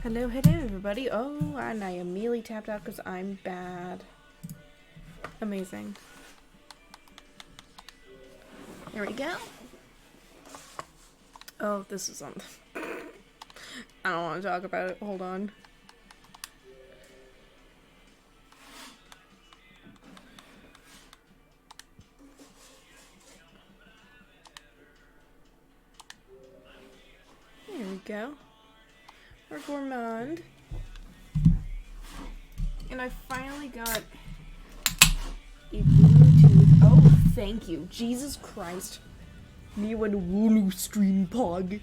Hello, everybody. Oh, and I immediately tapped out because I'm bad. Amazing. There we go. Oh, this is on. I don't want to talk about it. Hold on. There we go. Our gourmand. And I finally got a Bluetooth. Oh, thank you. Jesus Christ. Me when Woonu stream pog.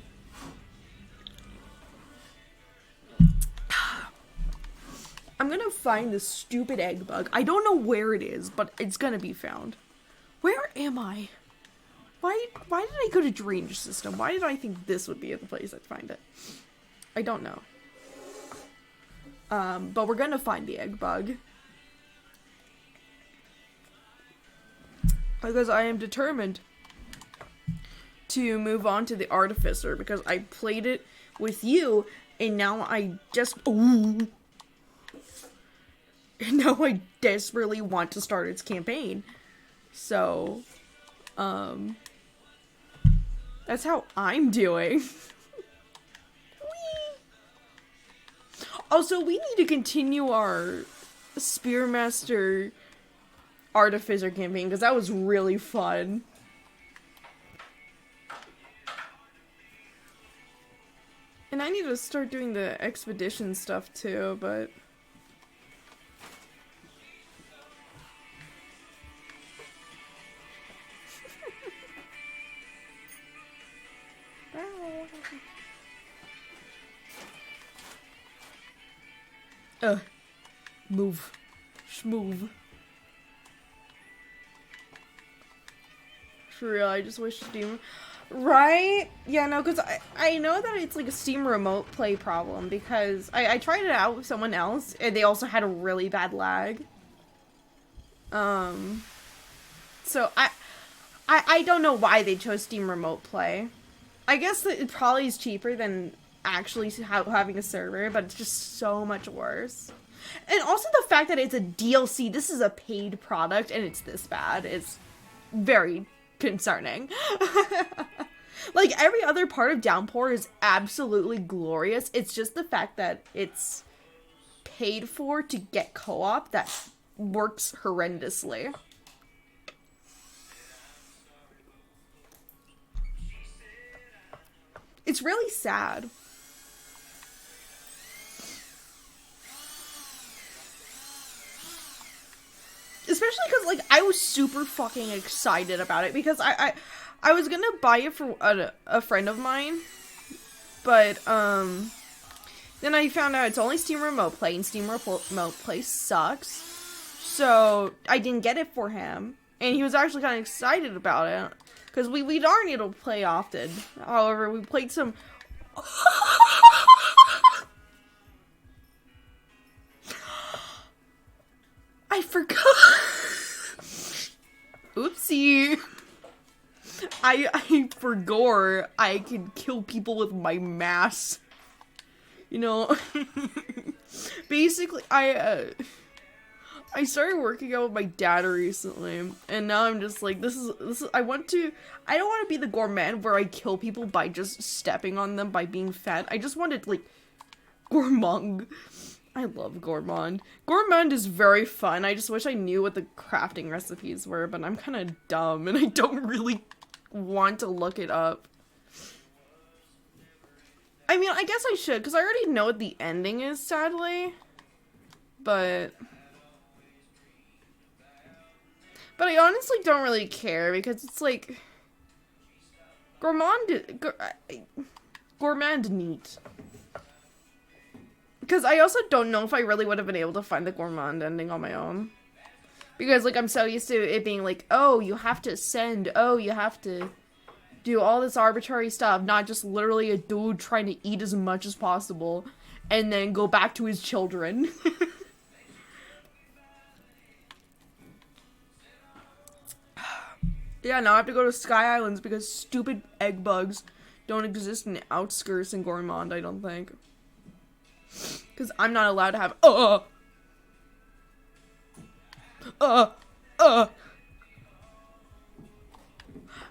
I'm gonna find this stupid egg bug. I don't know where it is, but it's gonna be found. Where am I? Why did I go to Drainage System? Why did I think this would be the place I'd find it? I don't know. But we're gonna find the egg bug. Because I am determined to move on to the Artificer, because I played it with you, and now I just... Ooh. And now I desperately want to start its campaign. So, that's how I'm doing. Also, we need to continue our Spearmaster Artificer campaign, because that was really fun. And I need to start doing the expedition stuff too, but... Move. Schmove. For real, I just wish Steam... Right? Yeah, no, because I know that it's like a Steam remote play problem, because I tried it out with someone else, and they also had a really bad lag. So I don't know why they chose Steam remote play. I guess that it probably is cheaper than actually having a server, but it's just so much worse. And also the fact that it's a DLC, this is a paid product, and it's this bad is very concerning. Like, every other part of Downpour is absolutely glorious. It's just the fact that it's paid for to get co-op that works horrendously. It's really sad. Especially because, like, I was super fucking excited about it, because I was gonna buy it for a friend of mine, but, then I found out it's only Steam Remote Play, and Steam Remote Play sucks, so I didn't get it for him, and he was actually kind of excited about it, because we aren't able to play often. However, we played some... I forgot. Oopsie. I forgot I can kill people with my mass. You know, basically, I started working out with my dad recently, and now I'm just like, this is, I don't want to be the gourmand where I kill people by just stepping on them by being fat. I just wanted, like, gourmand. I love gourmand. Gourmand is very fun. I just wish I knew what the crafting recipes were, but I'm kind of dumb, and I don't really want to look it up. I mean, I guess I should, because I already know what the ending is, sadly. But I honestly don't really care, because it's like... Gourmand neat. Because I also don't know if I really would have been able to find the gourmand ending on my own. Because, like, I'm so used to it being like, oh, you have to send, oh, you have to do all this arbitrary stuff, not just literally a dude trying to eat as much as possible and then go back to his children. Yeah, now I have to go to Sky Islands because stupid egg bugs don't exist in the outskirts in Gourmand, I don't think. Because I'm not allowed to have,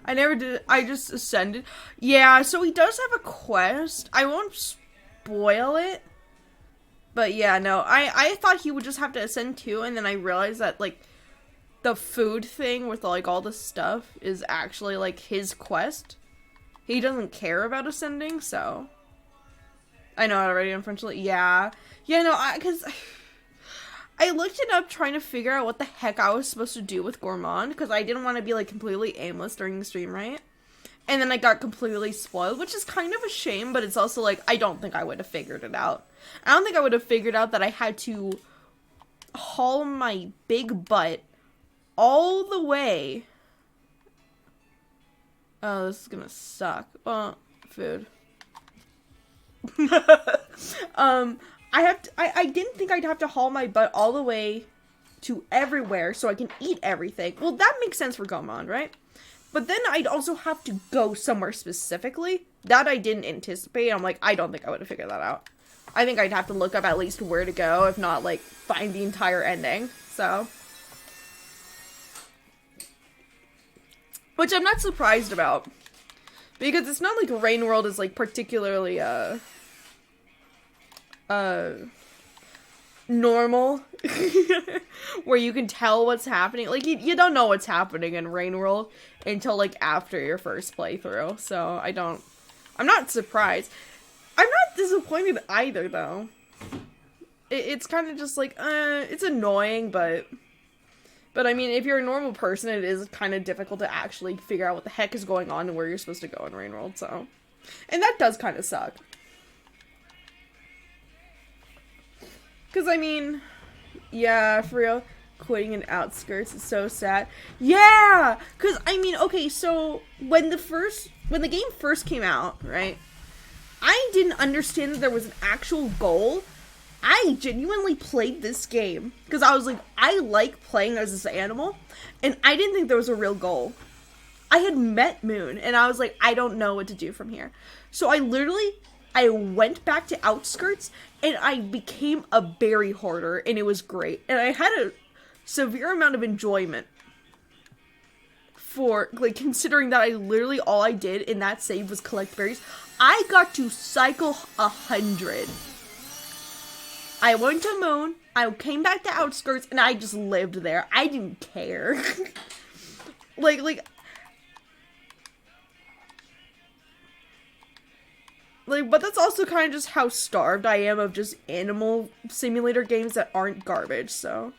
I never did, I just ascended. Yeah, so he does have a quest. I won't spoil it. But yeah, no, I thought he would just have to ascend too, and then I realized that, like, the food thing with, like, all the stuff is actually, like, his quest. He doesn't care about ascending, so. I know already, unfortunately. Yeah. Yeah, no, because I looked it up trying to figure out what the heck I was supposed to do with Gourmand, because I didn't want to be, like, completely aimless during the stream, right? And then I got completely spoiled, which is kind of a shame, but it's also, like, I don't think I would have figured it out. I don't think I would have figured out that I had to haul my big butt all the way. Oh, this is gonna suck. Well, food. I didn't think I'd have to haul my butt all the way to everywhere so I can eat everything. Well, that makes sense for gourmand, right? But then I'd also have to go somewhere specifically. That I didn't anticipate. I'm like, I don't think I would have figured that out. I think I'd have to look up at least where to go, if not, like, find the entire ending. So. Which I'm not surprised about. Because it's not like Rain World is, like, particularly, normal. Where you can tell what's happening. Like, you don't know what's happening in Rain World until, like, after your first playthrough. So, I'm not surprised. I'm not disappointed either, though. It's kind of just like, it's annoying, but I mean, if you're a normal person, it is kind of difficult to actually figure out what the heck is going on and where you're supposed to go in Rain World, so. And that does kind of suck. Because, I mean, yeah, for real, quitting in Outskirts is so sad. Yeah! Because, I mean, okay, so, when the game first came out, right? I didn't understand that there was an actual goal. I genuinely played this game because I was like, I like playing as this animal, and I didn't think there was a real goal. I had met Moon, and I was like, I don't know what to do from here. So I went back to Outskirts, and I became a berry hoarder, and it was great. And I had a severe amount of enjoyment for, like, considering that I literally all I did in that save was collect berries. I got to cycle 100. I went to Moon, I came back to Outskirts, and I just lived there. I didn't care. like, but that's also kind of just how starved I am of just animal simulator games that aren't garbage, so.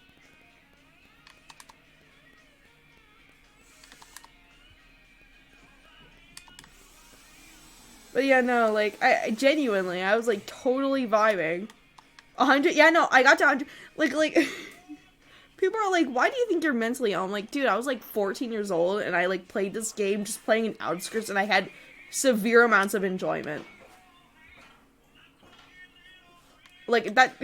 But yeah, no, like, I genuinely, I was, like, totally vibing. 100, yeah, no, I got to 100, like, people are like, why do you think you're mentally ill? I'm like, dude, I was, like, 14 years old, and I, like, played this game just playing in Outskirts, and I had severe amounts of enjoyment. Like, that,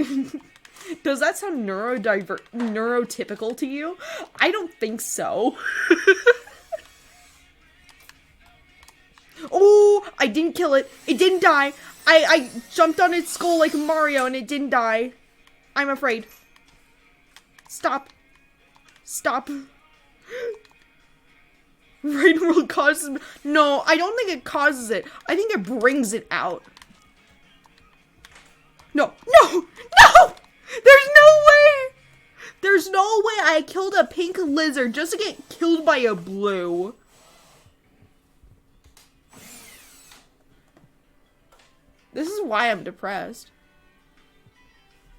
does that sound neurotypical to you? I don't think so. Oh, I didn't kill it. It didn't die. I jumped on its skull like Mario and it didn't die. I'm afraid. Stop. Stop. Rain World causes... No, I don't think it causes it. I think it brings it out. No. No! No! There's no way! There's no way I killed a pink lizard just to get killed by a blue. This is why I'm depressed.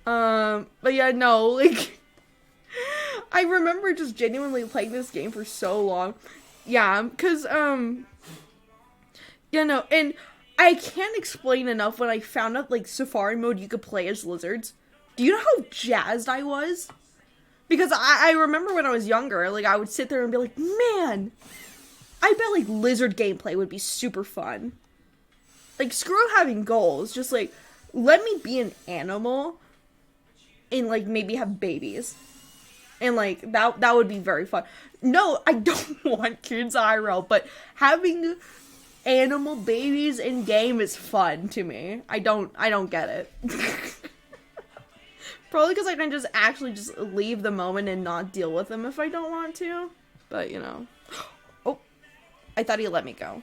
But yeah, no, like, I remember just genuinely playing this game for so long. Yeah, because, yeah, no, and I can't explain enough when I found out, like, Safari mode you could play as lizards. Do you know how jazzed I was? Because I remember when I was younger, like, I would sit there and be like, man, I bet, like, lizard gameplay would be super fun. Like, screw having goals, just, like, let me be an animal and, like, maybe have babies. And, like, that would be very fun. No, I don't want kids IRL, but having animal babies in game is fun to me. I don't get it. Probably because I can just actually just leave the moment and not deal with them if I don't want to. But, you know. Oh, I thought he let me go.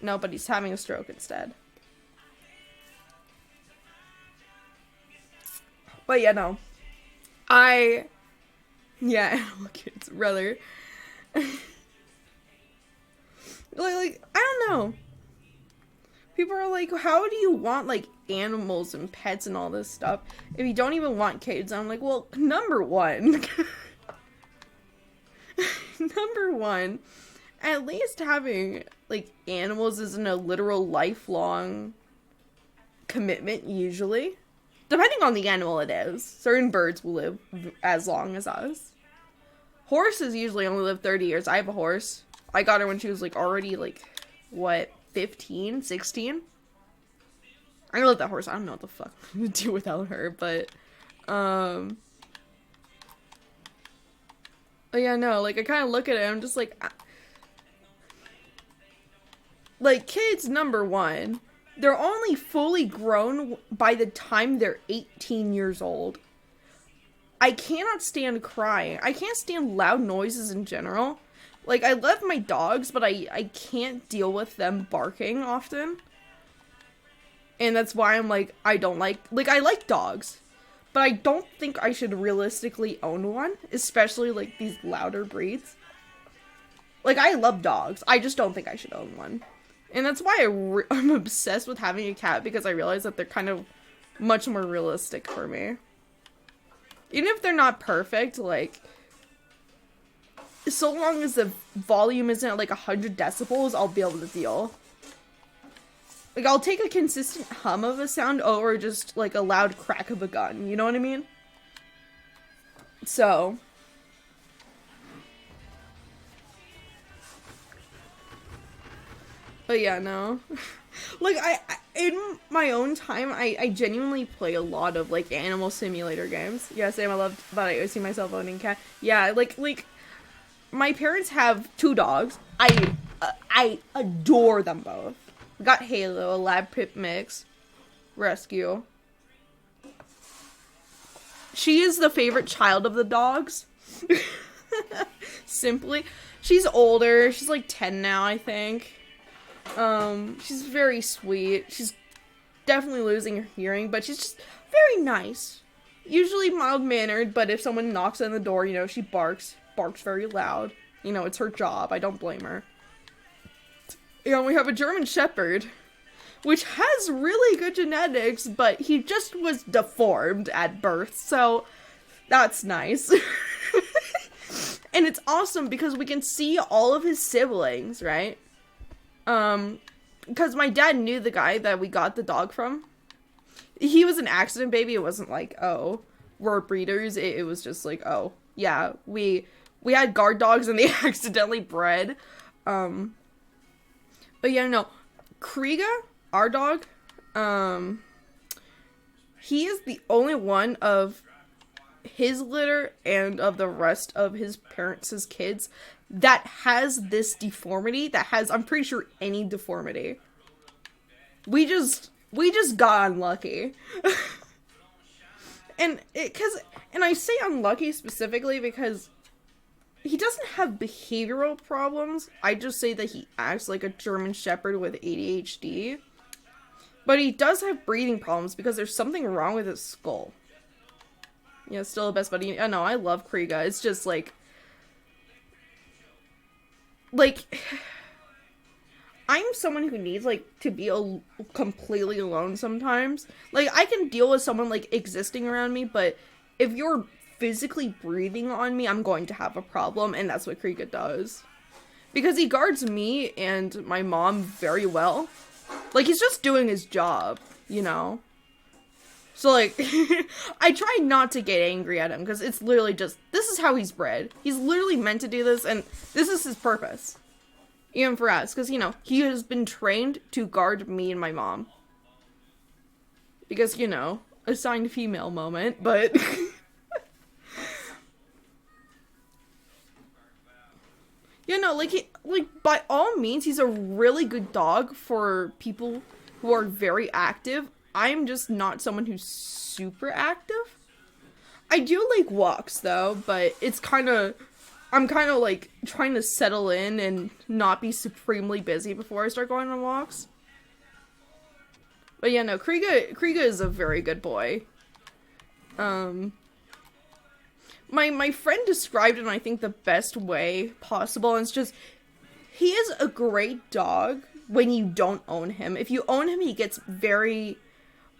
No, but he's having a stroke instead. But yeah, no. Yeah, animal kids, rather. like, I don't know. People are like, how do you want, like, animals and pets and all this stuff if you don't even want kids? I'm like, well, number one. Number one, at least having, like, animals isn't a literal lifelong commitment, usually. Depending on the animal it is. Certain birds will live as long as us. Horses usually only live 30 years. I have a horse. I got her when she was, like, already, like, what, 15, 16? I love that horse. I don't know what the fuck I'm gonna do without her, but, oh yeah, no, like, I kind of look at it and I'm just like, kids, number one, they're only fully grown by the time they're 18 years old. I cannot stand crying. I can't stand loud noises in general. Like, I love my dogs, but I can't deal with them barking often. And that's why I'm like, I don't like, I like dogs. But I don't think I should realistically own one. Especially, like, these louder breeds. Like, I love dogs. I just don't think I should own one. And that's why I'm obsessed with having a cat. Because I realize that they're kind of much more realistic for me. Even if they're not perfect, like, so long as the volume isn't at, like, 100 decibels, I'll be able to deal. Like, I'll take a consistent hum of a sound over just, like, a loud crack of a gun. You know what I mean? So. But yeah, no. Like, in my own time, I genuinely play a lot of, like, animal simulator games. Yeah, same, I love, but I see myself owning cat. Yeah, like, my parents have 2 dogs. I adore them both. We got Halo, a lab pit mix, rescue. She is the favorite child of the dogs. Simply. She's older. She's like 10 now, I think. She's very sweet. She's definitely losing her hearing, but she's just very nice. Usually mild-mannered, but if someone knocks on the door, you know, she barks very loud. You know, it's her job. I don't blame her. You know, we have a German Shepherd, which has really good genetics, but he just was deformed at birth, so that's nice. And it's awesome because we can see all of his siblings, right? Because my dad knew the guy that we got the dog from. He was an accident baby. It wasn't like, oh, we're breeders. It was just like, oh, yeah, we had guard dogs and they accidentally bred. But yeah, no, Kriega, our dog, he is the only one of his litter and of the rest of his parents' kids that has this deformity, that has, I'm pretty sure, any deformity. We just got unlucky. And I say unlucky specifically because he doesn't have behavioral problems. I just say that he acts like a German Shepherd with ADHD. But he does have breathing problems because there's something wrong with his skull. Yeah, still the best buddy. I know, I love Kriega. It's just like, I'm someone who needs, like, to be completely alone sometimes. Like, I can deal with someone, like, existing around me, but if you're physically breathing on me, I'm going to have a problem, and that's what Kriega does. Because he guards me and my mom very well. Like, he's just doing his job, you know? So, like, I try not to get angry at him, because it's literally just, this is how he's bred. He's literally meant to do this, and this is his purpose. Even for us, because, you know, he has been trained to guard me and my mom. Because, you know, assigned female moment, but... Yeah, no, like, by all means, he's a really good dog for people who are very active. I'm just not someone who's super active. I do like walks though, but it's kind of, I'm kind of like trying to settle in and not be supremely busy before I start going on walks. But yeah, no, Kriga is a very good boy. My friend described it in, I think, the best way possible, and it's just, he is a great dog when you don't own him. If you own him, he gets very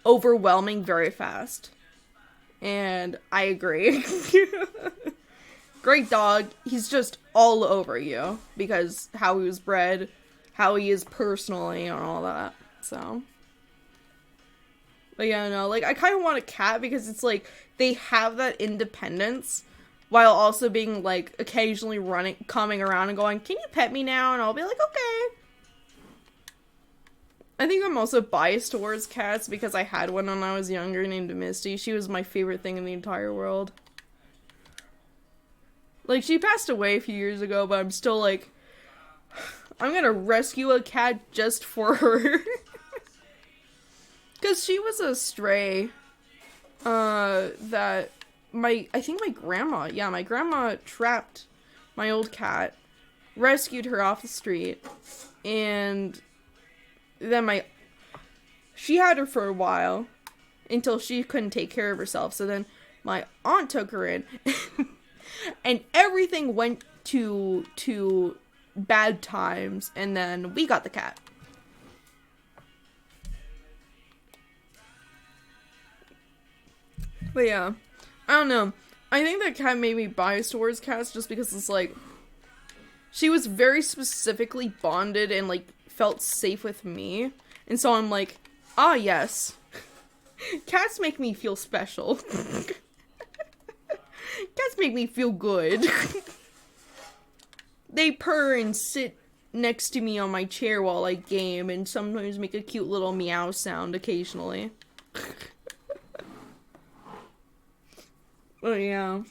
overwhelming very fast. And I agree. Great dog. He's just all over you because how he was bred, how he is personally, and all that. So. But yeah, no, like, I kind of want a cat because it's like, they have that independence while also being like, occasionally coming around and going, can you pet me now? And I'll be like, okay. I think I'm also biased towards cats because I had one when I was younger named Misty. She was my favorite thing in the entire world. Like, she passed away a few years ago, but I'm still like, I'm gonna rescue a cat just for her. Because she was a stray, that I think my grandma trapped my old cat, rescued her off the street, and then she had her for a while, until she couldn't take care of herself, so then my aunt took her in, and everything went to bad times, and then we got the cat. But yeah, I don't know. I think that cat made me biased towards cats just because it's like, she was very specifically bonded and like felt safe with me. And so I'm like, ah yes. Cats make me feel special. Cats make me feel good. They purr and sit next to me on my chair while I game and sometimes make a cute little meow sound occasionally. Oh, yeah.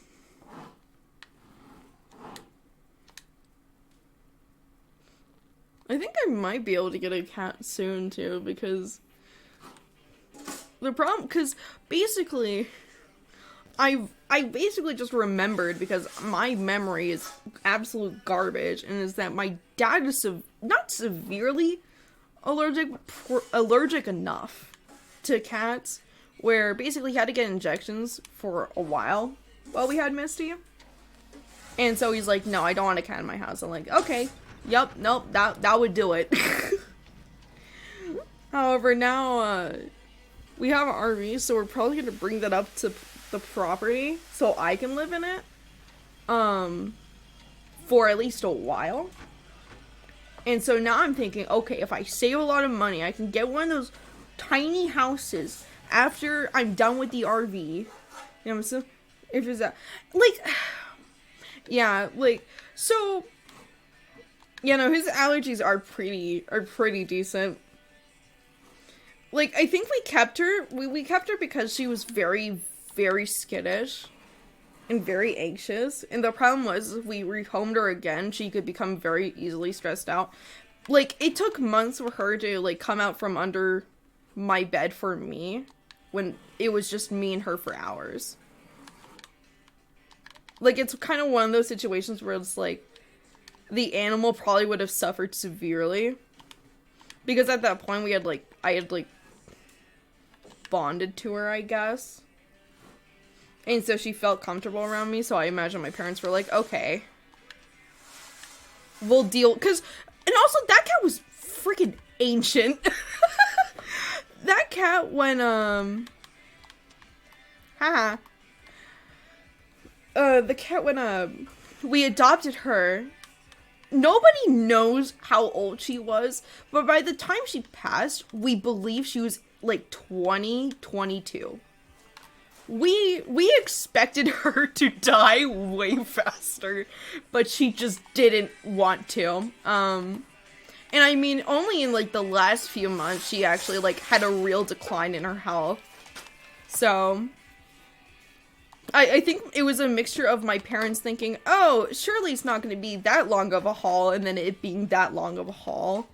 I think I might be able to get a cat soon, too, because because basically, I basically just remembered, because my memory is absolute garbage, and is that my dad is not severely allergic enough to cats, where basically he had to get injections for a while we had Misty. And so he's like, no, I don't want a cat in my house. I'm like, okay, yep, nope, that would do it. However, now, we have an RV, so we're probably gonna bring that up to the property so I can live in it, for at least a while. And so now I'm thinking, okay, if I save a lot of money, I can get one of those tiny houses after I'm done with the RV, you know, so if it's that, like, yeah, like, so, you know, his allergies are pretty decent. Like, I think we kept her because she was very, very skittish and very anxious, and the problem was, if we rehomed her again, she could become very easily stressed out. Like, it took months for her to, like, come out from under my bed for me, when it was just me and her for hours. Like, it's kind of one of those situations where it's like, the animal probably would have suffered severely. Because at that point, I had bonded to her, I guess. And so she felt comfortable around me, so I imagine my parents were like, okay, we'll deal, and also, that cat was freaking ancient. That cat, when, the cat, when, we adopted her, nobody knows how old she was, but by the time she passed, we believe she was, like, 22. We expected her to die way faster, but she just didn't want to. And I mean, only in, like, the last few months, she actually, like, had a real decline in her health. So, I think it was a mixture of my parents thinking, oh, surely it's not going to be that long of a haul, and then it being that long of a haul.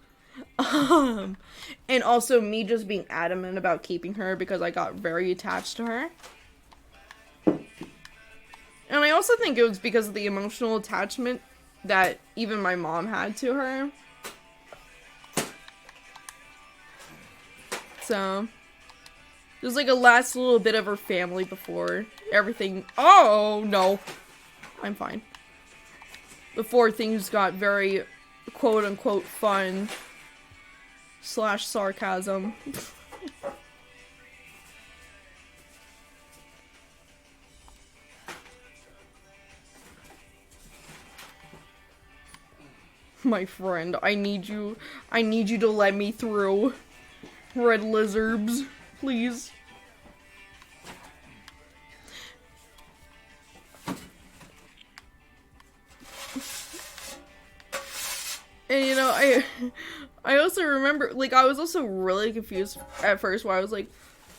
And also me just being adamant about keeping her because I got very attached to her. And I also think it was because of the emotional attachment that even my mom had to her. So, it was like a last little bit of her family before everything. Oh, no. I'm fine. Before things got very quote unquote fun / sarcasm. My friend, I need you to let me through. Red lizards, please. And you know, I also remember, like, I was also really confused at first where I was like,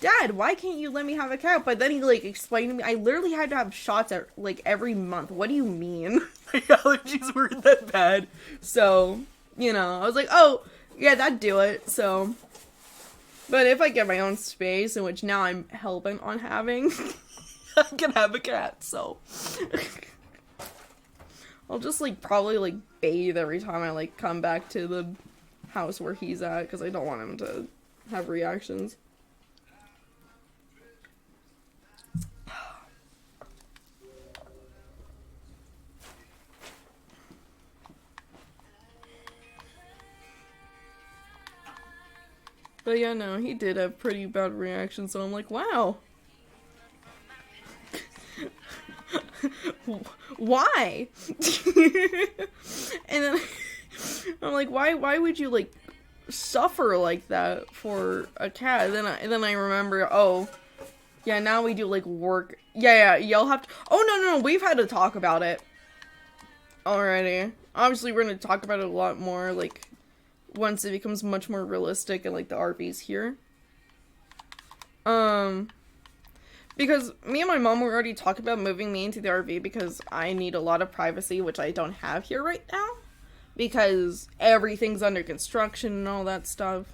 Dad, why can't you let me have a cat? But then he, like, explained to me, I literally had to have shots at, like, every month. What do you mean? My allergies weren't that bad. So, you know, I was like, oh, yeah, that'd do it. So, but if I get my own space, in which now I'm hell-bent on having, I can have a cat, so. I'll just, like, probably, like, bathe every time I, like, come back to the house where he's at, because I don't want him to have reactions. But yeah, no, he did have pretty bad reactions, so I'm like, wow. Why? And then I'm like, why would you, like, suffer like that for a cat? And then I remember, oh, yeah, now we do, like, work. Yeah, you'll have to, oh, no, we've had to talk about it already. Obviously, we're gonna talk about it a lot more, like, once it becomes much more realistic and, like, the RV's here. Because me and my mom were already talking about moving me into the RV because I need a lot of privacy, which I don't have here right now. Because everything's under construction and all that stuff.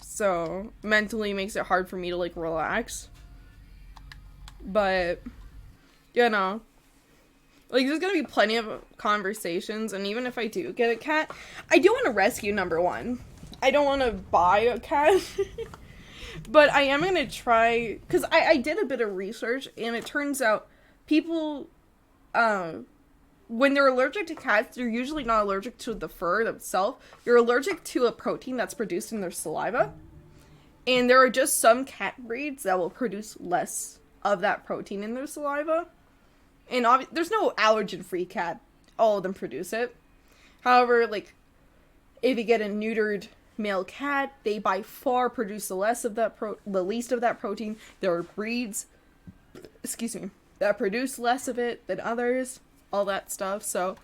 So, mentally makes it hard for me to, like, relax. But, you know, like, there's gonna be plenty of conversations, and even if I do get a cat, I do want to rescue, number one. I don't want to buy a cat. But I am going to try, because I did a bit of research, and it turns out people, when they're allergic to cats, they're usually not allergic to the fur itself. You're allergic to a protein that's produced in their saliva. And there are just some cat breeds that will produce less of that protein in their saliva. And there's no allergen-free cat. All of them produce it. However, like, if you get a neutered male cat, they by far produce the least of that protein. There are breeds, excuse me, that produce less of it than others, all that stuff. So,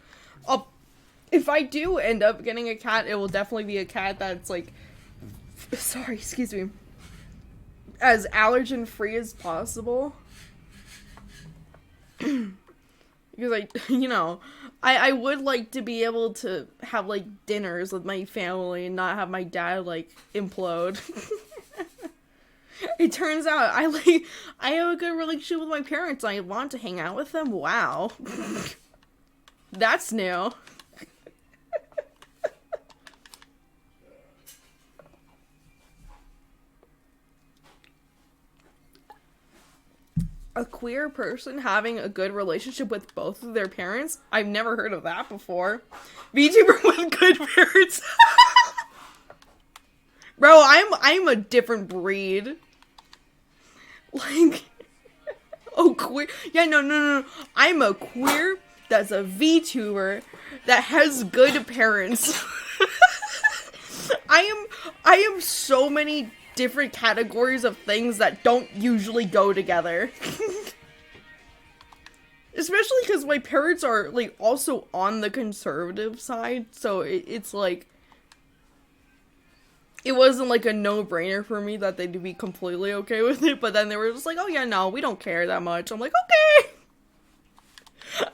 if I do end up getting a cat, it will definitely be a cat that's, like, sorry, excuse me, as allergen free as possible. Because you know, I would like to be able to have, like, dinners with my family and not have my dad, like, implode. It turns out I have a good relationship with my parents. I want to hang out with them. Wow. That's new. A queer person having a good relationship with both of their parents? I've never heard of that before. VTuber with good parents. Bro, I'm a different breed. Like, oh, queer. Yeah, no. I'm a queer that's a VTuber that has good parents. I am so many different categories of things that don't usually go together. Especially because my parents are, like, also on the conservative side, so it's like, it wasn't, like, a no-brainer for me that they'd be completely okay with it, but then they were just like, oh yeah, no, we don't care that much. I'm like, okay!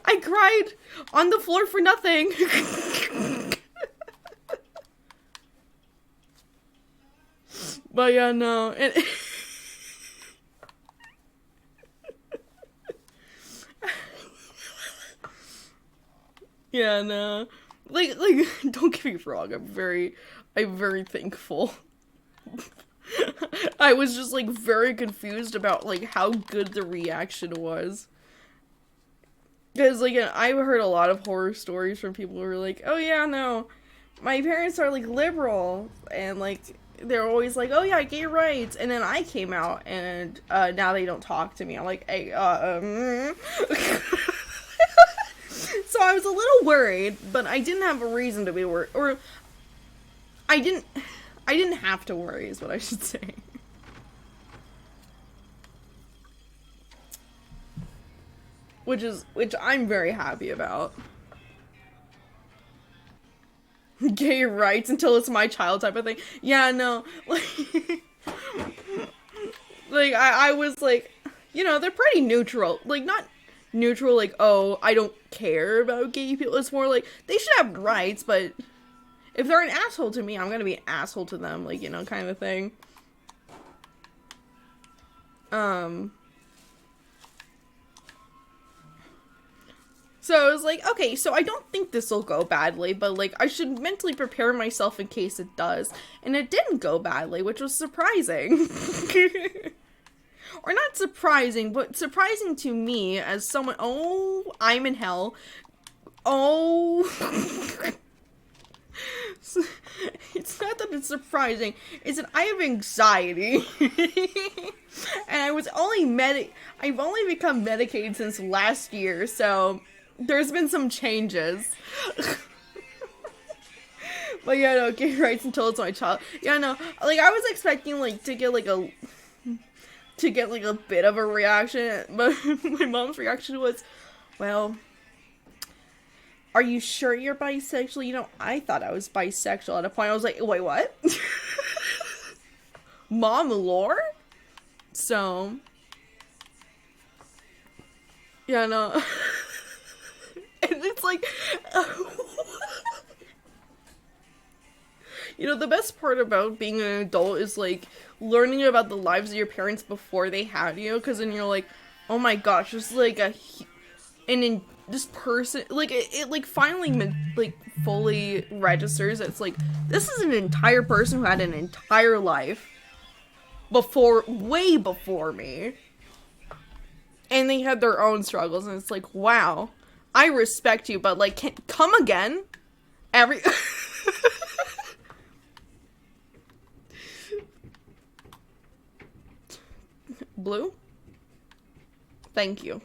I cried on the floor for nothing. But yeah, no, and Yeah, no. Like, don't get me wrong, I'm very thankful. I was just, like, very confused about, like, how good the reaction was. Because, like, I've heard a lot of horror stories from people who are like, oh yeah, no, my parents are, like, liberal, and, like, they're always like, oh yeah, gay rights, and then I came out, and, now they don't talk to me. I'm like, hey, So I was a little worried, but I didn't have a reason to be worried, or, I didn't have to worry, is what I should say. Which I'm very happy about. Gay rights until it's my child type of thing. Yeah, no. Like I was like, they're pretty neutral. Like, not neutral like, oh, I don't care about gay people. It's more like, they should have rights, but if they're an asshole to me, I'm gonna be an asshole to them. Like, kind of thing. So I was like, okay, so I don't think this will go badly, but, like, I should mentally prepare myself in case it does. And it didn't go badly, which was surprising. Or not surprising, but surprising to me as someone, oh, I'm in hell. Oh. It's not that it's surprising, it's that I have anxiety. And I've only become medicated since last year, so there's been some changes. But yeah, no, gay rights until it's my child. Yeah, no, like, I was expecting, like, to get like a bit of a reaction, but my mom's reaction was, well, are you sure you're bisexual? I thought I was bisexual at a point. I was like, wait, what? Mom lore? So, yeah, no. And it's like, the best part about being an adult is, like, learning about the lives of your parents before they had you, because then you're like, oh my gosh, this is like this person, like, it like, finally, like, fully registers. It's like, this is an entire person who had an entire life way before me, and they had their own struggles, and it's like, wow, I respect you, but, like, come again? Blue? Thank you.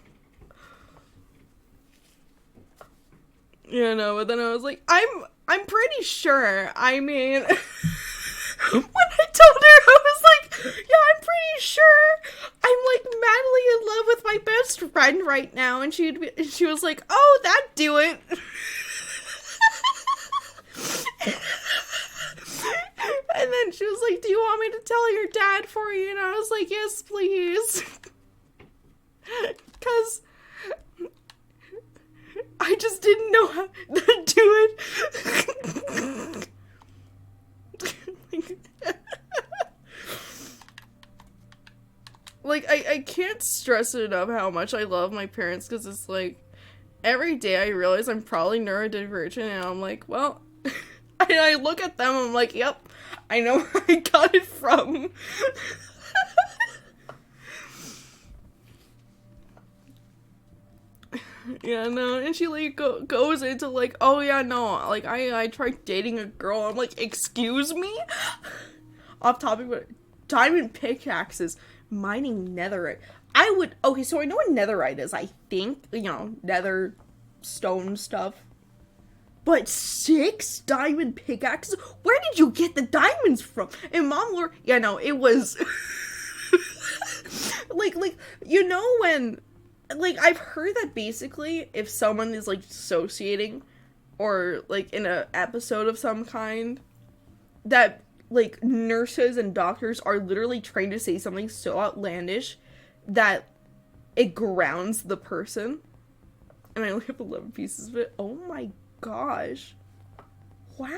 But then I was like, I'm pretty sure, I mean, when I told her, I was like, yeah, I'm pretty sure I'm, like, madly in love with my best friend right now, and she was like, oh, that'd do it. And then she was like, do you want me to tell your dad for you? And I was like, yes, please. Because I just didn't know how to do it. Like, I can't stress it enough how much I love my parents, because it's like, every day I realize I'm probably neurodivergent, and I'm like, well, I look at them, I'm like, yep, I know where I got it from. Yeah, no, and she, like, goes into, like, oh yeah, no, like, I tried dating a girl. I'm like, excuse me? Off topic, but diamond pickaxes, mining netherite. Okay, so I know what netherite is, I think, nether stone stuff. But 6 diamond pickaxes? Where did you get the diamonds from? And Mom lore, yeah, no, it was, like, when, like, I've heard that basically, if someone is, like, dissociating, or, like, in an episode of some kind, that, like, nurses and doctors are literally trained to say something so outlandish that it grounds the person. And I only have 11 pieces of it. Oh my gosh. Wow.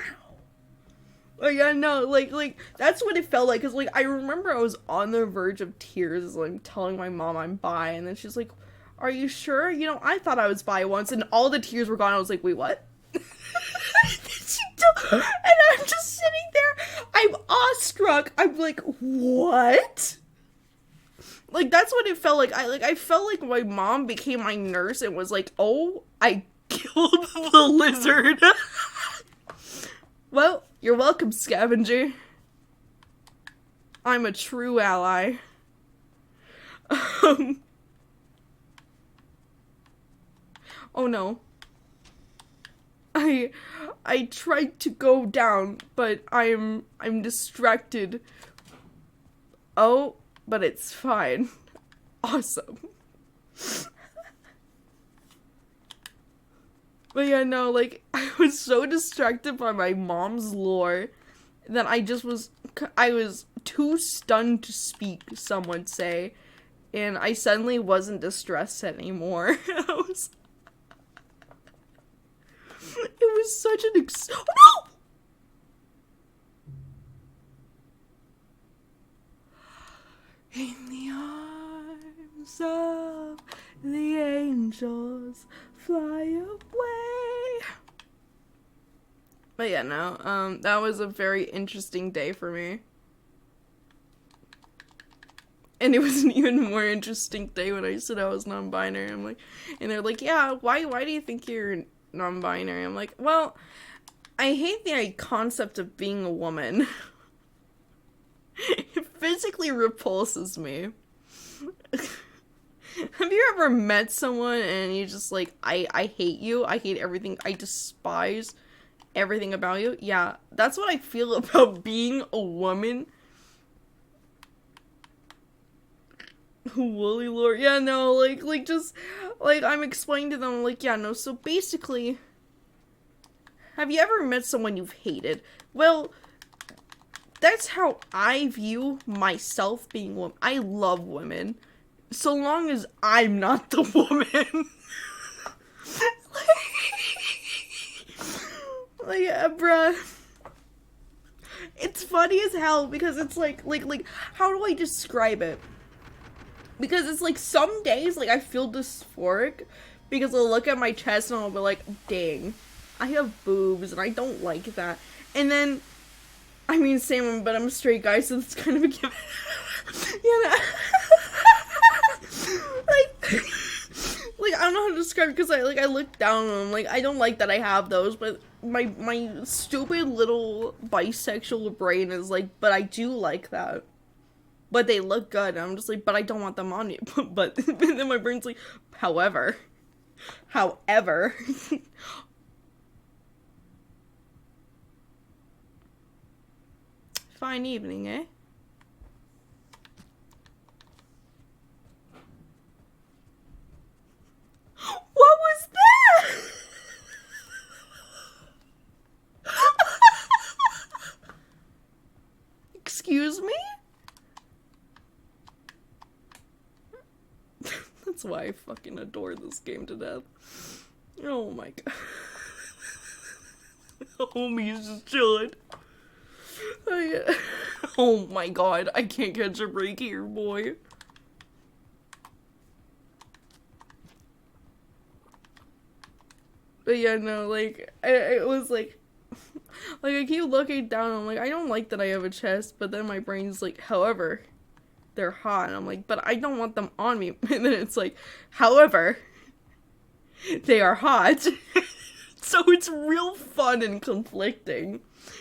Like, yeah, no, like, that's what it felt like, because, like, I remember I was on the verge of tears as I'm telling my mom I'm bi, and then she's like, Are you sure? You know, I thought I was bi once, and all the tears were gone. I was like, wait, what? And I'm just sitting there. I'm awestruck. I'm like, what? Like, that's what it felt like. I felt like my mom became my nurse and was like, oh, I killed the lizard. Well, you're welcome, scavenger. I'm a true ally. Oh no. I tried to go down, but I'm distracted. Oh, but it's fine. Awesome. But yeah, no, like, I was so distracted by my mom's lore that I was too stunned to speak, some would say, and I suddenly wasn't distressed anymore. It was such an oh no! In the arms of the angels fly away. But yeah, no, that was a very interesting day for me. And it was an even more interesting day when I said I was non-binary. I'm like, and they're like, yeah, why do you think you're non-binary? I'm like, well, I hate the concept of being a woman. It physically repulses me. Have you ever met someone and you just like, I hate you, I hate everything, I despise everything about you? Yeah, that's what I feel about being a woman. Woolly lore. Yeah, no, like just, like, I'm explaining to them, like, yeah, no, so basically, have you ever met someone you've hated? Well, that's how I view myself being a woman. I love women. So long as I'm not the woman. like, bruh. It's funny as hell because it's like, how do I describe it? Because it's like some days, like, I feel dysphoric because I'll look at my chest and I'll be like, dang, I have boobs and I don't like that. And then, I mean, same, but I'm a straight guy, so it's kind of a given. You know? like, I don't know how to describe it because I look down on them. Like, I don't like that I have those, but my stupid little bisexual brain is like, but I do like that. But they look good. And I'm just like, but I don't want them on you. But then my brain's like, however. Fine evening, eh? What was that? Excuse me? That's why I fucking adore this game to death. Oh my god. Homie's just chilling. Oh my god, I can't catch a break here, boy. But yeah, no, like, it was like, I keep looking down, I'm like, I don't like that I have a chest, but then my brain's like, however, they're hot, and I'm like, but I don't want them on me, and then it's like, however, they are hot. So it's real fun and conflicting,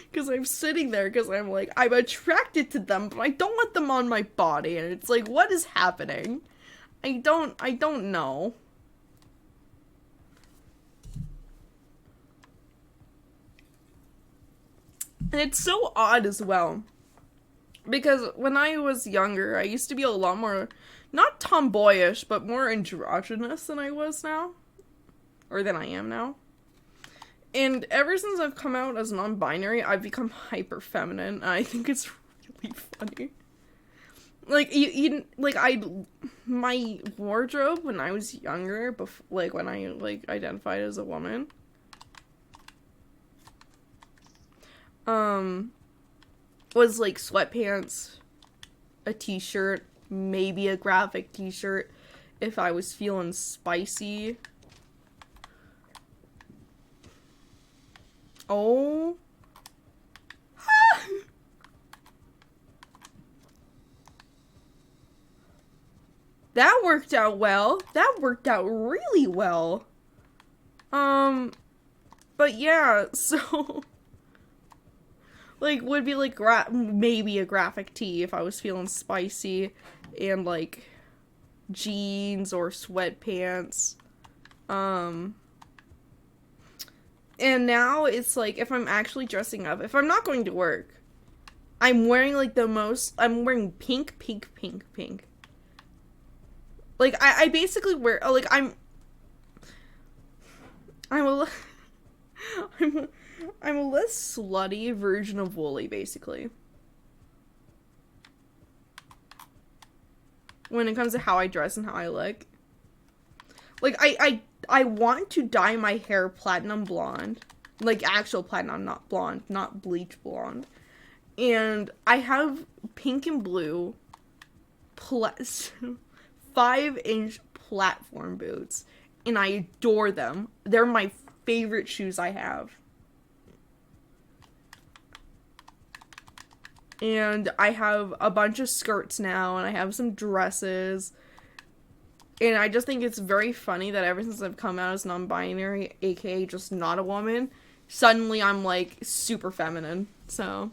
because I'm sitting there, because I'm like, I'm attracted to them, but I don't want them on my body, and it's like, what is happening? I don't know. And it's so odd as well. Because when I was younger, I used to be a lot more, not tomboyish, but more androgynous than I was now. Or than I am now. And ever since I've come out as non-binary, I've become hyper feminine. And I think it's really funny. Like, my wardrobe when I was younger, when I, identified as a woman, was like sweatpants, a t-shirt, maybe a graphic t-shirt, if I was feeling spicy. Oh. That worked out well. That worked out really well. But yeah, so like would be like maybe a graphic tee if I was feeling spicy, and like jeans or sweatpants. And now it's like if I'm actually dressing up, if I'm not going to work, I'm wearing like I'm wearing pink. Like I basically wear like I'm a I'm a less slutty version of Wooly, basically. When it comes to how I dress and how I look. Like, I want to dye my hair platinum blonde. Like, actual platinum, not blonde. Not bleach blonde. And I have pink and blue 5-inch platform boots. And I adore them. They're my favorite shoes I have. And I have a bunch of skirts now, and I have some dresses. And I just think it's very funny that ever since I've come out as non-binary, aka just not a woman, suddenly I'm like super feminine. So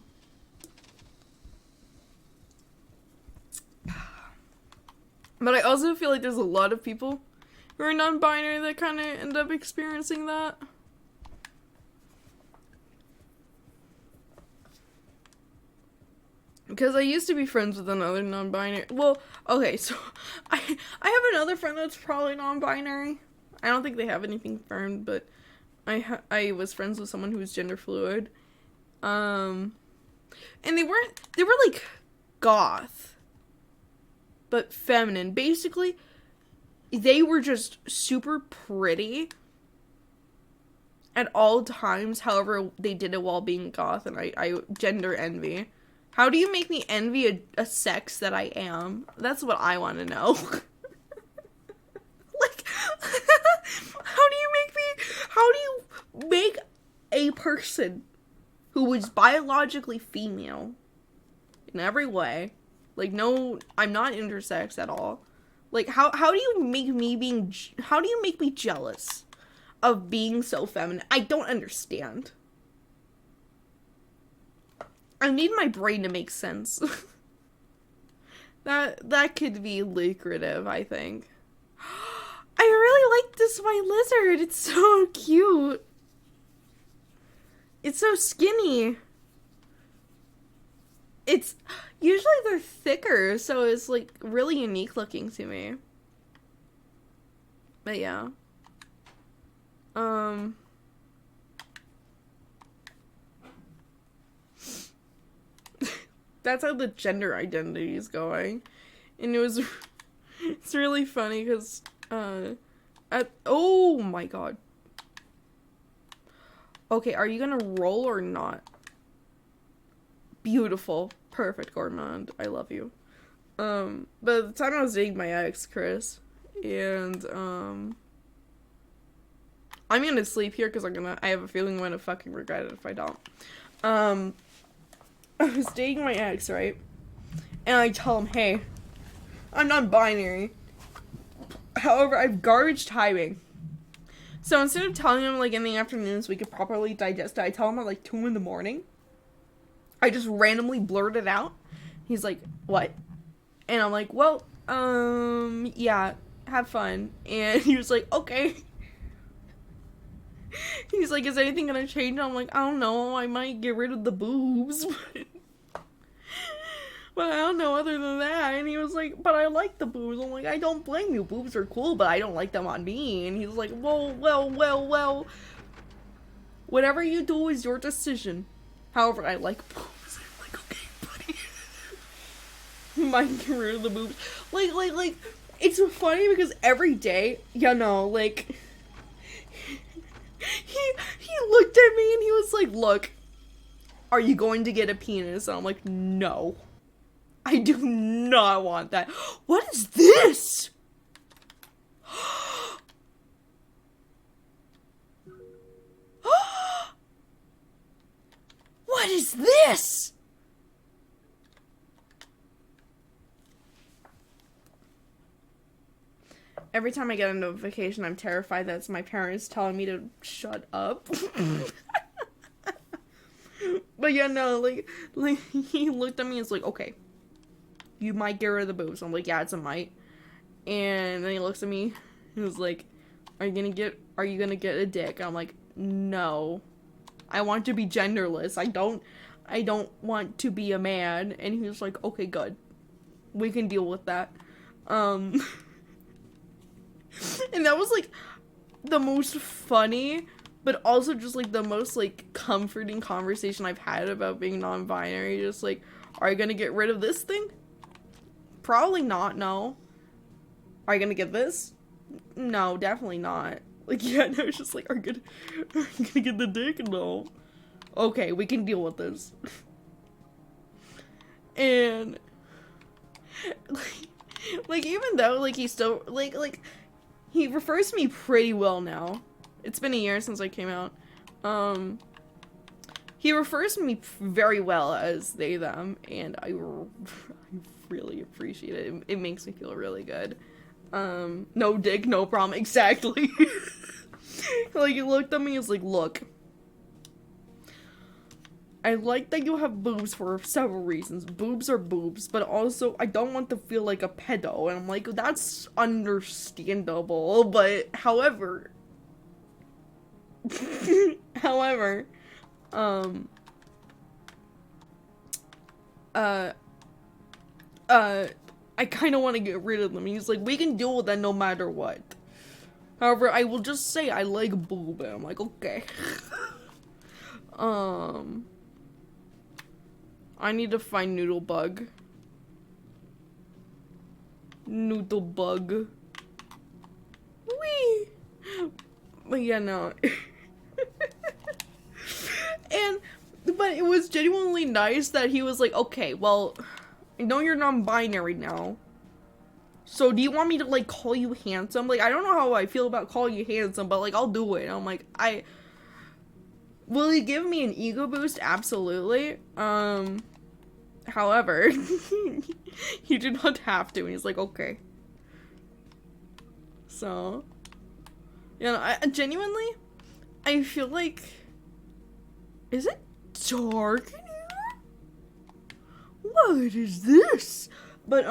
but I also feel like there's a lot of people who are non-binary that kind of end up experiencing that. Because I used to be friends with another non-binary. Well, okay, so I have another friend that's probably non-binary. I don't think they have anything firm, but I was friends with someone who was gender fluid. And they were like goth, but feminine. Basically, they were just super pretty at all times. However, they did it while being goth, and I gender envy. How do you make me envy a sex that I am? That's what I want to know. Like, how do you make a person who is biologically female in every way, like, no, I'm not intersex at all. Like, how do you make me jealous of being so feminine? I don't understand. I need my brain to make sense. That could be lucrative, I think. I really like this white lizard. It's so cute. It's so skinny. It's usually they're thicker, so it's like really unique looking to me. But yeah. That's how the gender identity is going. And it's really funny because, oh my god. Okay, are you gonna roll or not? Beautiful. Perfect, Gourmand. I love you. But at the time I was dating my ex, Chris, and, I'm gonna sleep here because I have a feeling I'm gonna fucking regret it if I don't. I was dating my ex, right? And I tell him, hey, I'm non-binary. However, I've garbage timing. So instead of telling him, like, in the afternoon so we could properly digest it, I tell him at, like, 2 in the morning. I just randomly blurt it out. He's like, what? And I'm like, well, yeah, have fun. And he was like, okay. He's like, is anything gonna change? I'm like, I don't know, I might get rid of the boobs. But I don't know other than that. And he was like, but I like the boobs. I'm like, I don't blame you. Boobs are cool, but I don't like them on me. And he's like, well. Whatever you do is your decision. However, I like boobs. I'm like, okay, buddy. Might get rid of the boobs. Like, it's funny because every day, you know, like, he looked at me and he was like, look, are you going to get a penis? And I'm like, no. I do not want that. What is this? What is this? Every time I get a notification, I'm terrified that it's my parents telling me to shut up. But yeah, no, like he looked at me and was like, okay, you might get rid of the boobs. I'm like, yeah, it's a might. And then he looks at me, he was like, are you gonna get a dick? And I'm like, no. I want to be genderless. I don't want to be a man. And he was like, okay, good. We can deal with that. And that was like the most funny, but also just like the most like comforting conversation I've had about being non-binary. Just like, are you gonna get rid of this thing? Probably not, no. Are you gonna get this? No, definitely not. Like, yeah, no, it's just like, are you gonna get the dick? No. Okay, we can deal with this. And like even though like he still like he refers to me pretty well now. It's been a year since I came out. He refers to me very well as they, them, and I really appreciate it. It makes me feel really good. No dick, no problem. Exactly. Like, he looked at me and was like, look, I like that you have boobs for several reasons. Boobs are boobs, but also I don't want to feel like a pedo. And I'm like, that's understandable, but however, I kind of want to get rid of them. He's like, we can deal with that no matter what. However, I will just say I like boob. And I'm like, okay. I need to find Noodlebug. Noodlebug. Wee! But yeah, no. But it was genuinely nice that he was like, okay, well, I know you're non-binary now. So do you want me to, like, call you handsome? Like, I don't know how I feel about calling you handsome, but, like, I'll do it. And I'm like, will he give me an ego boost? Absolutely. However, you do not have to. And he's like, okay. So, you know, genuinely, I feel like, is it dark in here? What is this? But,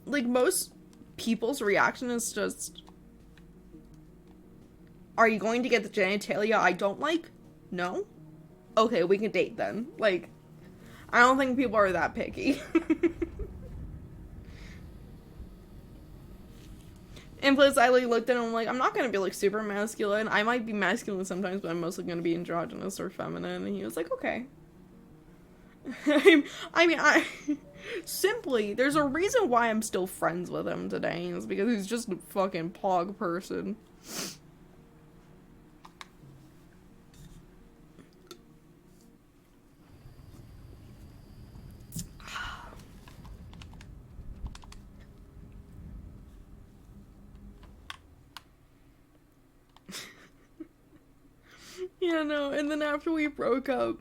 like, most people's reaction is just, are you going to get the genitalia I don't like? No? Okay, we can date then. Like, I don't think people are that picky. And plus, I, like, looked at him, I'm like, I'm not gonna be, like, super masculine. I might be masculine sometimes, but I'm mostly gonna be androgynous or feminine. And he was like, okay. Simply, there's a reason why I'm still friends with him today. It's because he's just a fucking pog person. Yeah, no, and then after we broke up,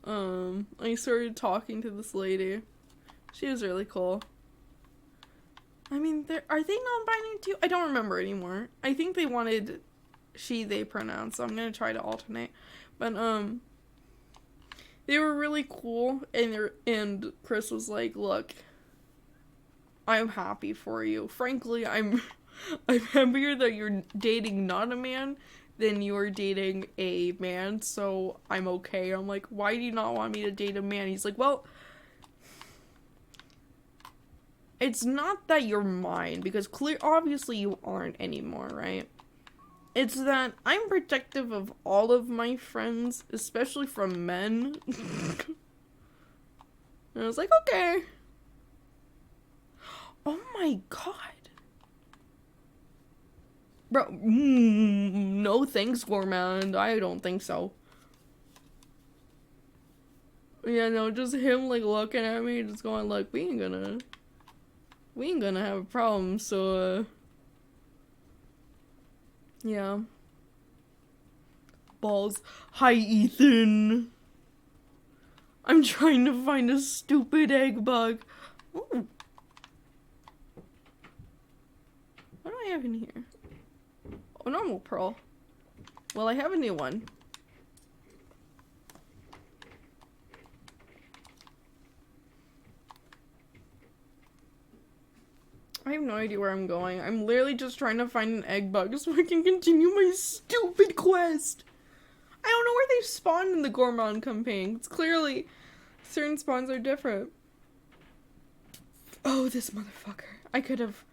I started talking to this lady. She was really cool. I mean, are they non-binary too? I don't remember anymore. I think they wanted she, they pronouns, so I'm gonna try to alternate. But, they were really cool, and Chris was like, look, I'm happy for you. Frankly, I'm happier that you're dating not a man than you're dating a man, so I'm okay. I'm like, why do you not want me to date a man? He's like, well, it's not that you're mine, because obviously you aren't anymore, right? It's that I'm protective of all of my friends, especially from men. And I was like, okay. Oh my god. Bro, no thanks, gourmand. I don't think so. Yeah, no, just him, like, looking at me, just going, like, we ain't gonna have a problem, so, yeah. Balls. Hi, Ethan. I'm trying to find a stupid egg bug. Ooh. What do I have in here? Oh, normal pearl. Well, I have a new one. I have no idea where I'm going. I'm literally just trying to find an egg bug so I can continue my stupid quest. I don't know where they spawned in the gourmand campaign. It's clearly certain spawns are different. Oh, this motherfucker. I could have...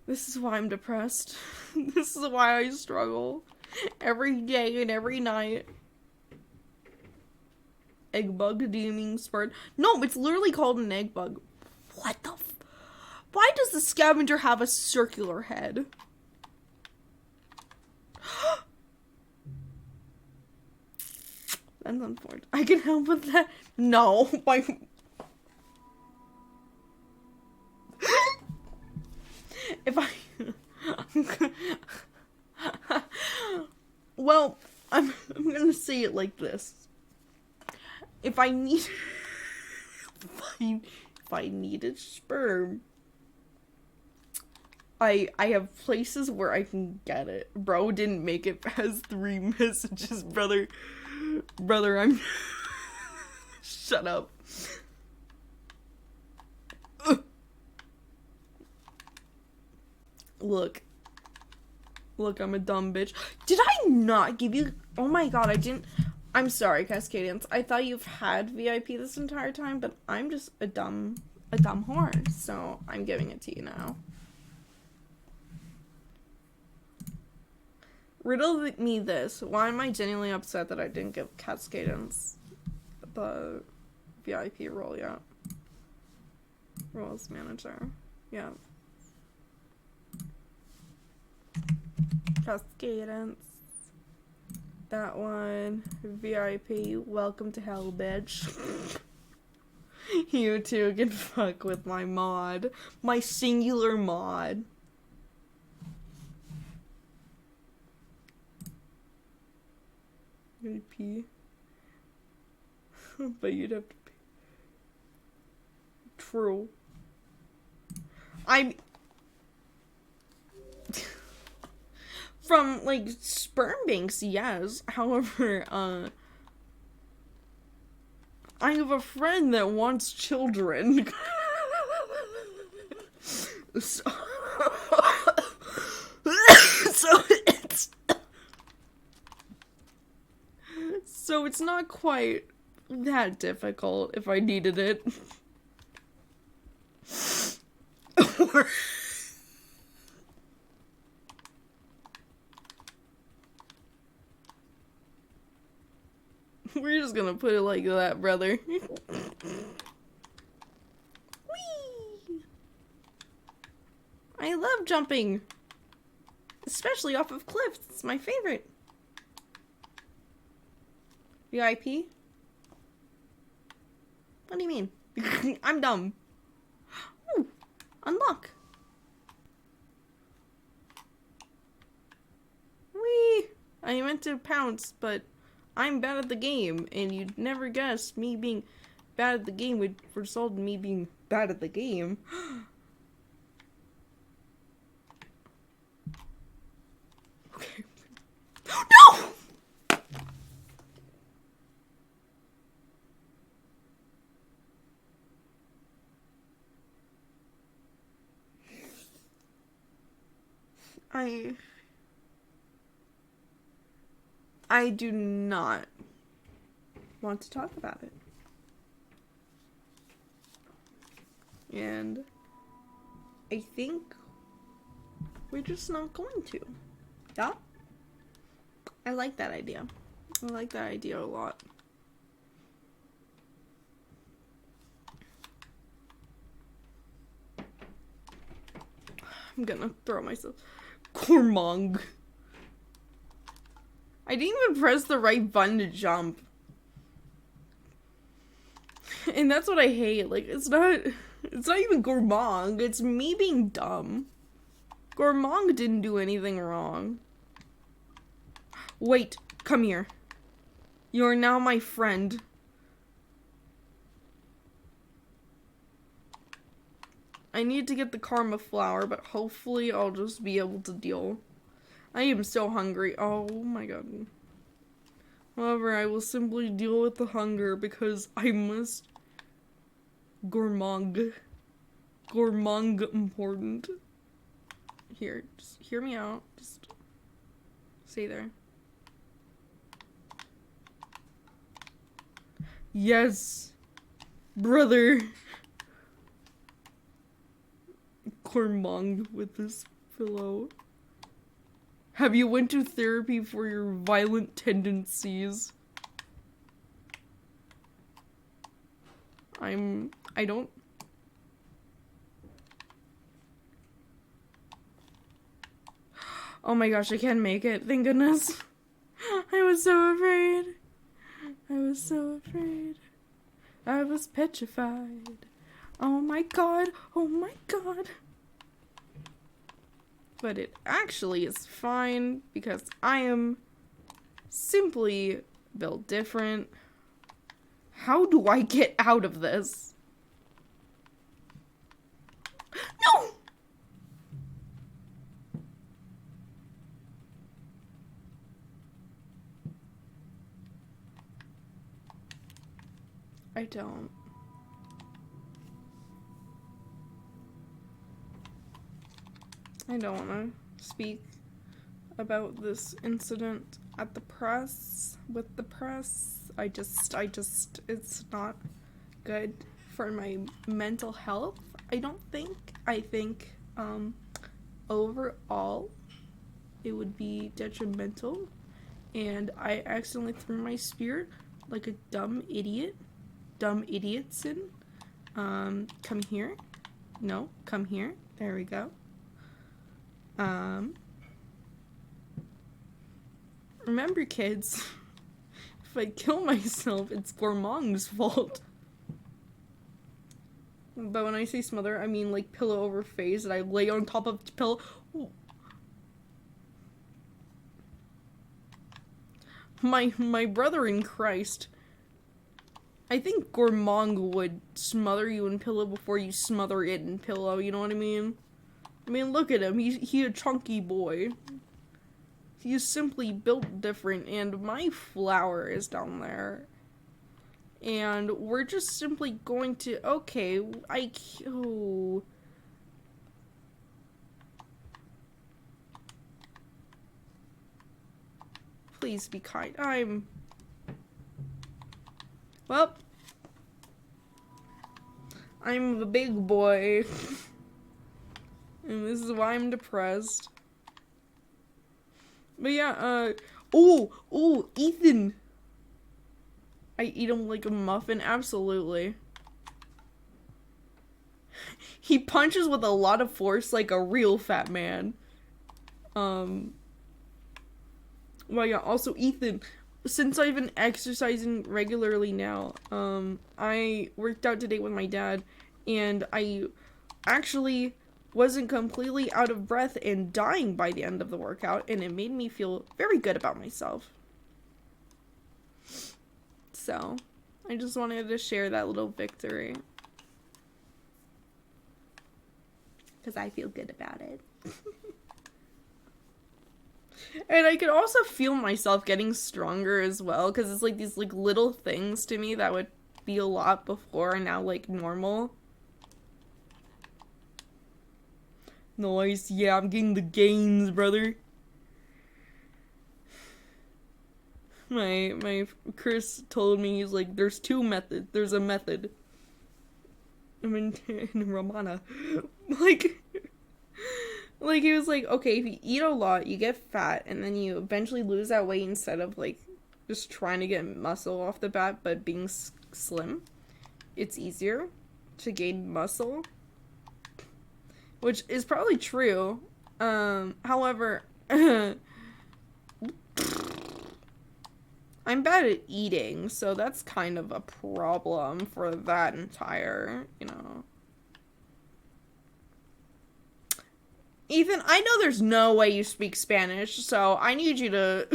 This is why I'm depressed. This is why I struggle. Every day and every night. Egg bug deeming spurt. No, it's literally called an egg bug. What the f... Why does the scavenger have a circular head? That's unfortunate. I can help with that. No, my... If I... Well, I'm gonna say it like this. If I need... if I needed sperm... I have places where I can get it. Bro didn't make it past 3 messages, brother. Brother, I'm... Shut up. Look. Look, I'm a dumb bitch. Did I not give you... Oh my god, I didn't... I'm sorry, Cascadians. I thought you've had VIP this entire time, but I'm just a dumb whore. So, I'm giving it to you now. Riddle me this. Why am I genuinely upset that I didn't give Cascadians the VIP role yet? Roles manager. Yeah. Cascadians. That one. VIP. Welcome to hell, bitch. You two can fuck with my mod. My singular mod. I'm gonna pee. But you'd have to pee. True. I'm... From, like, sperm banks, yes. However, I have a friend that wants children. So So it's not quite that difficult if I needed it. We're just gonna put it like that, brother. Whee! I love jumping. Especially off of cliffs. It's my favorite. VIP? What do you mean? I'm dumb. Ooh, unlock. Whee! I meant to pounce, but I'm bad at the game, and you'd never guess me being bad at the game would result in me being bad at the game. Okay. No! I do not want to talk about it. And I think we're just not going to. Yeah? I like that idea. I like that idea a lot. I'm gonna throw myself. Gourmand. I didn't even press the right button to jump. And that's what I hate. Like, it's not even gourmand. It's me being dumb. Gourmand didn't do anything wrong. Wait, come here. You are now my friend. I need to get the karma flower, but hopefully I'll just be able to deal. I am so hungry. Oh my god. However, I will simply deal with the hunger because I must gourmand. Gourmand important. Here, just hear me out. Just stay there. Yes, brother. Gourmand with this pillow. Have you went to therapy for your violent tendencies? I don't. Oh my gosh, I can't make it. Thank goodness. I was so afraid. I was so afraid. I was petrified. Oh my god. Oh my god. But it actually is fine because I am simply built different. How do I get out of this? No! I don't. I don't want to speak about this incident at the press, with the press. I just, it's not good for my mental health, I don't think. I think, overall, it would be detrimental, and I accidentally threw my spear like a dumb idiot. Dumb idiotson. Come here. No, come here. There we go. Remember, kids, if I kill myself, it's gourmand's fault. But when I say smother, I mean like pillow over face that I lay on top of the pillow. Ooh. My brother in Christ. I think gourmand would smother you in pillow before you smother it in pillow, you know what I mean? I mean, look at him. He's a chunky boy. He's simply built different, and my flower is down there. And we're just simply going to... Okay, oh. Please be kind. Well, I'm the big boy. And this is why I'm depressed. But yeah, oh, Ethan. I eat him like a muffin, absolutely. He punches with a lot of force like a real fat man. Well, yeah, also Ethan, since I've been exercising regularly now, I worked out today with my dad, and I actually wasn't completely out of breath and dying by the end of the workout, and it made me feel very good about myself. So, I just wanted to share that little victory. Because I feel good about it. And I could also feel myself getting stronger as well, because it's like these like little things to me that would be a lot before and now like normal. Nice, yeah, I'm getting the gains, brother. My Chris told me, he's like, there's two methods. There's a method. I mean, in Ramana. Like, he was like, okay, if you eat a lot, you get fat, and then you eventually lose that weight instead of, like, just trying to get muscle off the bat, but being slim. It's easier to gain muscle. Which is probably true. However, I'm bad at eating, so that's kind of a problem for that entire, you know. Ethan, I know there's no way you speak Spanish, so I need you to...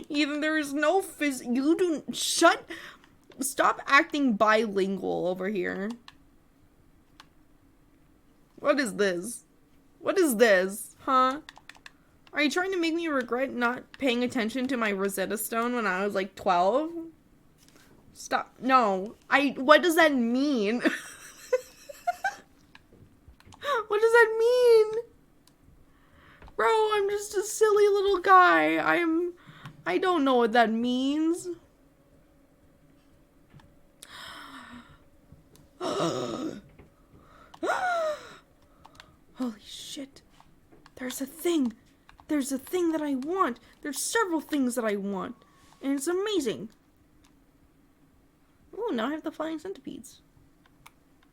Ethan, there is no you do... Stop acting bilingual over here. What is this? What is this? Huh? Are you trying to make me regret not paying attention to my Rosetta Stone when I was like 12? Stop. No. What does that mean? What does that mean? Bro, I'm just a silly little guy. I don't know what that means. Holy shit. There's a thing. There's a thing that I want. There's several things that I want. And it's amazing. Oh, now I have the flying centipedes.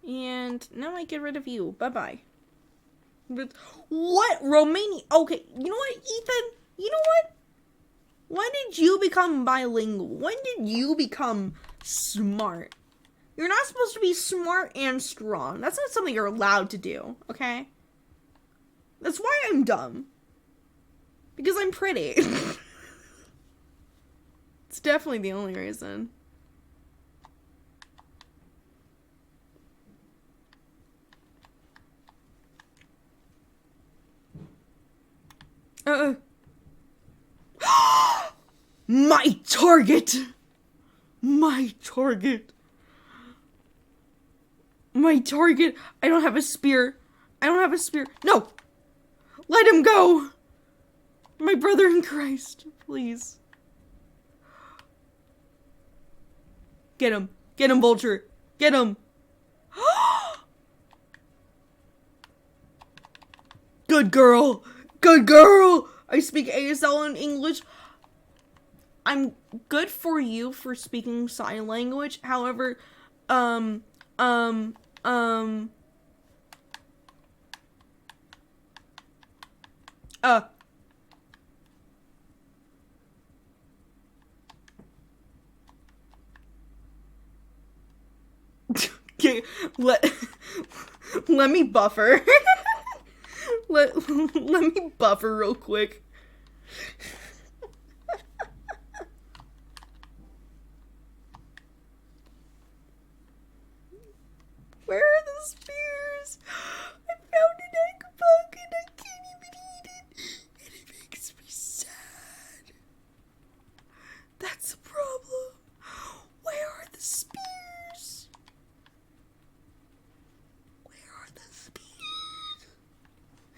And now I get rid of you. Bye-bye. But what? Romania? Okay, you know what, Ethan? You know what? When did you become bilingual? When did you become smart? You're not supposed to be smart and strong. That's not something you're allowed to do, okay? That's why I'm dumb. Because I'm pretty. It's definitely the only reason. My target! My target! My target! I don't have a spear. I don't have a spear. No! Let him go! My brother in Christ, please. Get him. Get him, Vulture. Get him. Good girl. Good girl. I speak ASL in English. I'm good for you for speaking sign language. However, okay, let me buffer. let me buffer real quick. Where are the spears? I found an egg bug and I can't even eat it. And it makes me sad. That's the problem. Where are the spears? Where are the spears?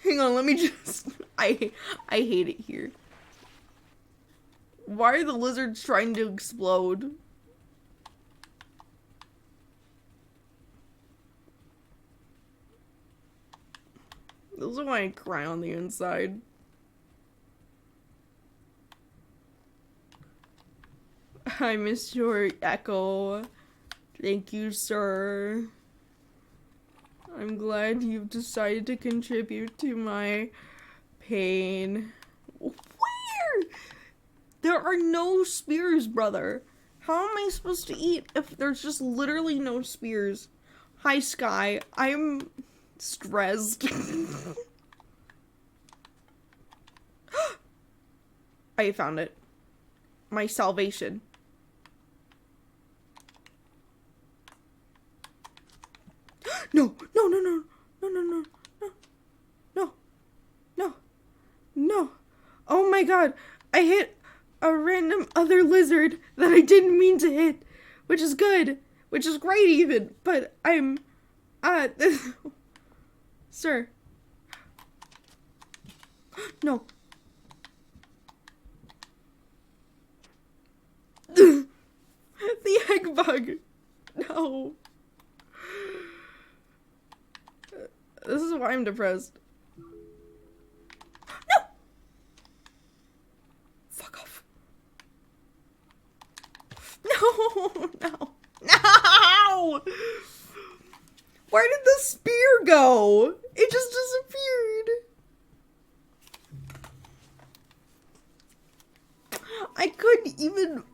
Hang on, let me just... I hate it here. Why are the lizards trying to explode? This is why I cry on the inside. I missed your echo. Thank you, sir. I'm glad you've decided to contribute to my pain. Where? There are no spears, brother. How am I supposed to eat if there's just literally no spears? Hi, Sky. I'm stressed. I found it. My salvation. No, no, no, no, no, no, no, no, no, no, no. Oh my god, I hit a random other lizard that I didn't mean to hit, which is good, which is great even, but I'm, sir. No. The egg bug. No. This is why I'm depressed. No! Fuck off. No! No! No! Where did the spear go? It just disappeared. I couldn't even...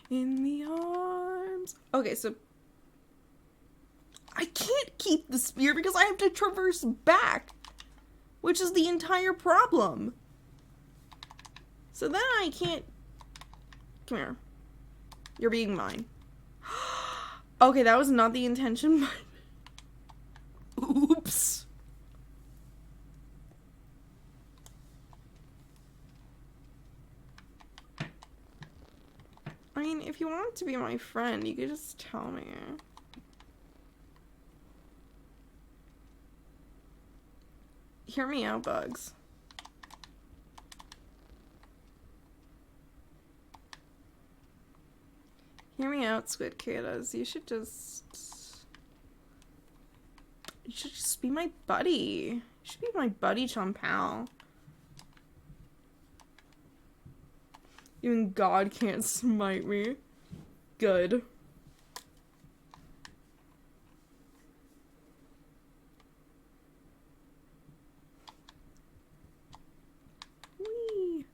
In the arms... Okay, so... I can't keep the spear because I have to traverse back, which is the entire problem. So then I can't... Come here. You're being mine. Okay, that was not the intention, but... Oops. I mean, if you wanted to be my friend, you could just tell me. Hear me out, Bugs. Hear me out, Squid Kittas. You should just be my buddy. You should be my buddy, chum pal. Even God can't smite me. Good. Whee.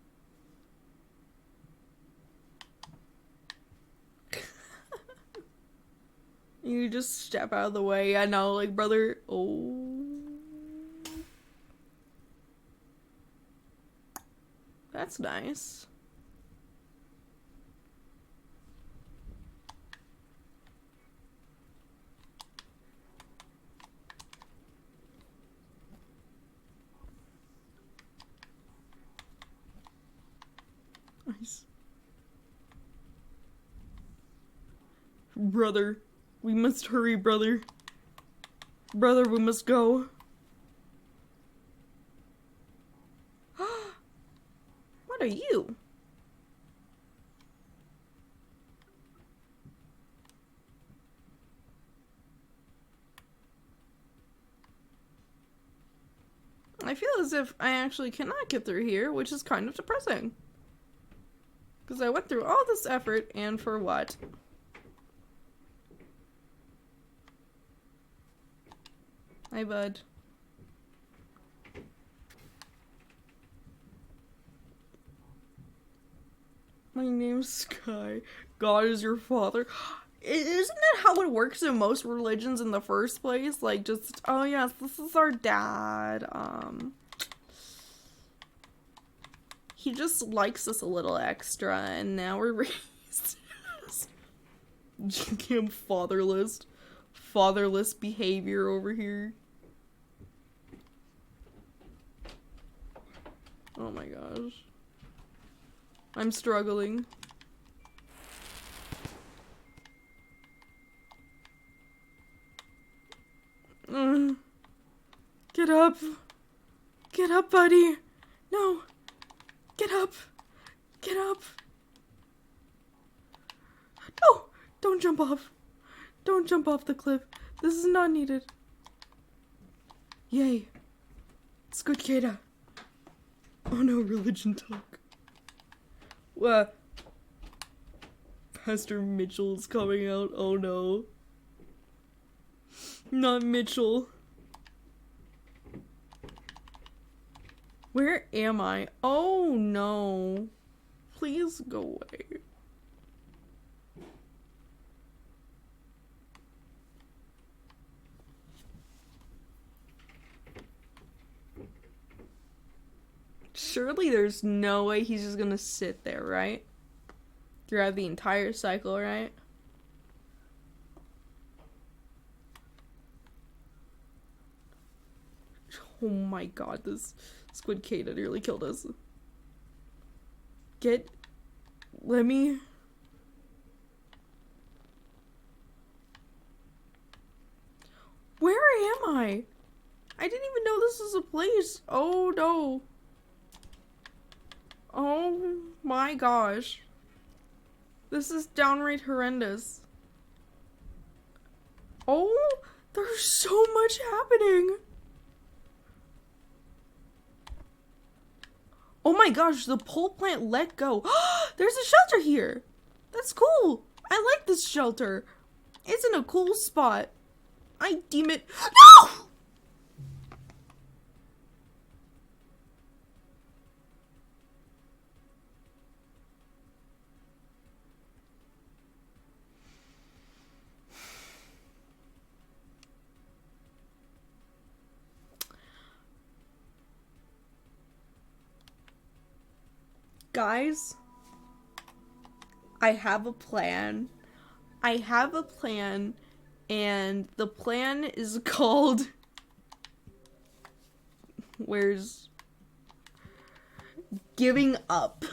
You just step out of the way. I know, like, brother. Oh. That's nice. Nice. Brother. We must hurry, brother. Brother, we must go. What are you? I feel as if I actually cannot get through here, which is kind of depressing. Because I went through all this effort, and for what? Hi, bud. My name's Sky. God is your father. Isn't that how it works in most religions in the first place? Like, just, oh yes, this is our dad. He just likes us a little extra, and now we're raised. I'm fatherless. Fatherless behavior over here. Oh my gosh. I'm struggling. Get up. Get up, buddy. No. Get up. Get up. No. Don't jump off. Don't jump off the cliff. This is not needed. Yay. It's good, Kata. Oh no, religion talk. What? Pastor Mitchell's coming out. Oh no. Not Mitchell. Where am I? Oh no. Please go away. Surely there's no way he's just gonna sit there, right? Throughout the entire cycle, right? Oh my god, this Squid Kata nearly killed us. Let me... Where am I? I didn't even know this was a place. Oh no. Oh my gosh. This is downright horrendous. Oh, there's so much happening. Oh my gosh, the pole plant let go. There's a shelter here. That's cool. I like this shelter. It's in a cool spot. I deem it. No! Guys, I have a plan. I have a plan, and the plan is called... Where's... Giving up.